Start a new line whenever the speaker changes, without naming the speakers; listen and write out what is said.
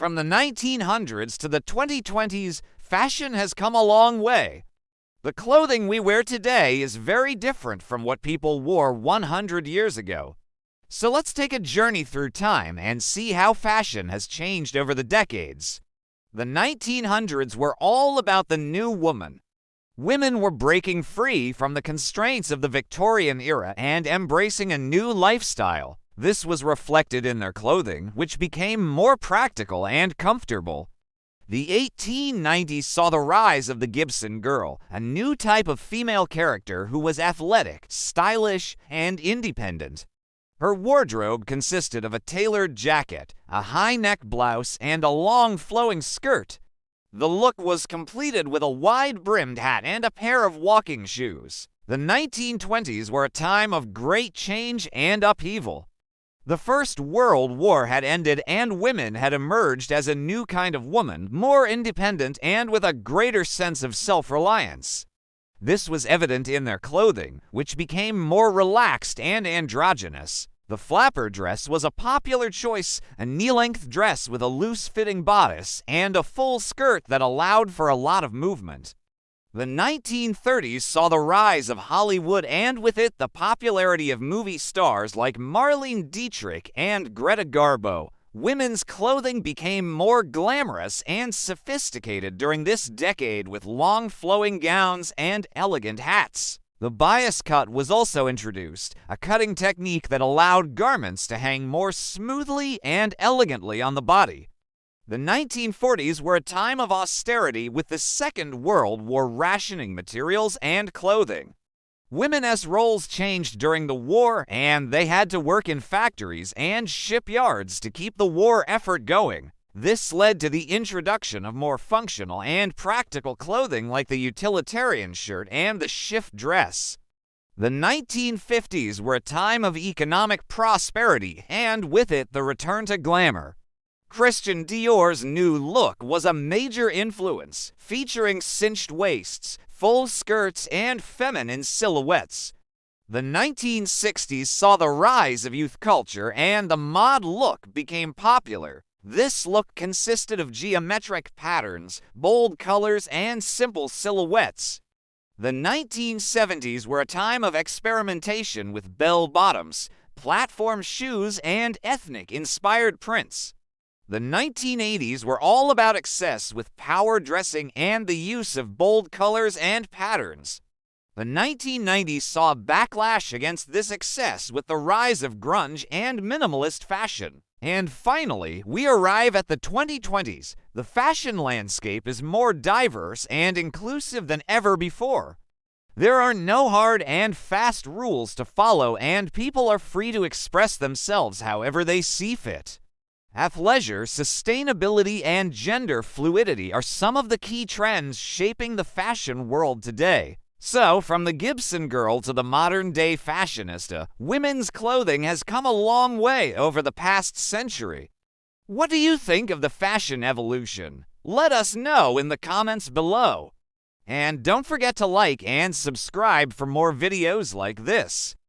From the 1900s to the 2020s, fashion has come a long way. The clothing we wear today is very different from what people wore 100 years ago. So let's take a journey through time and see how fashion has changed over the decades. The 1900s were all about the new woman. Women were breaking free from the constraints of the Victorian era and embracing a new lifestyle. This was reflected in their clothing, which became more practical and comfortable. The 1890s saw the rise of the Gibson girl, a new type of female character who was athletic, stylish, and independent. Her wardrobe consisted of a tailored jacket, a high-neck blouse, and a long flowing skirt. The look was completed with a wide-brimmed hat and a pair of walking shoes. The 1920s were a time of great change and upheaval. The First World War had ended and women had emerged as a new kind of woman, more independent and with a greater sense of self-reliance. This was evident in their clothing, which became more relaxed and androgynous. The flapper dress was a popular choice, a knee-length dress with a loose-fitting bodice and a full skirt that allowed for a lot of movement. The 1930s saw the rise of Hollywood and with it the popularity of movie stars like Marlene Dietrich and Greta Garbo. Women's clothing became more glamorous and sophisticated during this decade with long flowing gowns and elegant hats. The bias cut was also introduced, a cutting technique that allowed garments to hang more smoothly and elegantly on the body. The 1940s were a time of austerity with the Second World War rationing materials and clothing. Women's roles changed during the war, and they had to work in factories and shipyards to keep the war effort going. This led to the introduction of more functional and practical clothing like the utilitarian shirt and the shift dress. The 1950s were a time of economic prosperity, and with it the return to glamour. Christian Dior's new look was a major influence, featuring cinched waists, full skirts, and feminine silhouettes. The 1960s saw the rise of youth culture and the mod look became popular. This look consisted of geometric patterns, bold colors, and simple silhouettes. The 1970s were a time of experimentation with bell-bottoms, platform shoes, and ethnic-inspired prints. The 1980s were all about excess with power dressing and the use of bold colors and patterns. The 1990s saw a backlash against this excess with the rise of grunge and minimalist fashion. And finally, we arrive at the 2020s. The fashion landscape is more diverse and inclusive than ever before. There are no hard and fast rules to follow, and people are free to express themselves however they see fit. Athleisure, sustainability, and gender fluidity are some of the key trends shaping the fashion world today. So, from the Gibson girl to the modern-day fashionista, women's clothing has come a long way over the past century. What do you think of the fashion evolution? Let us know in the comments below. And don't forget to like and subscribe for more videos like this.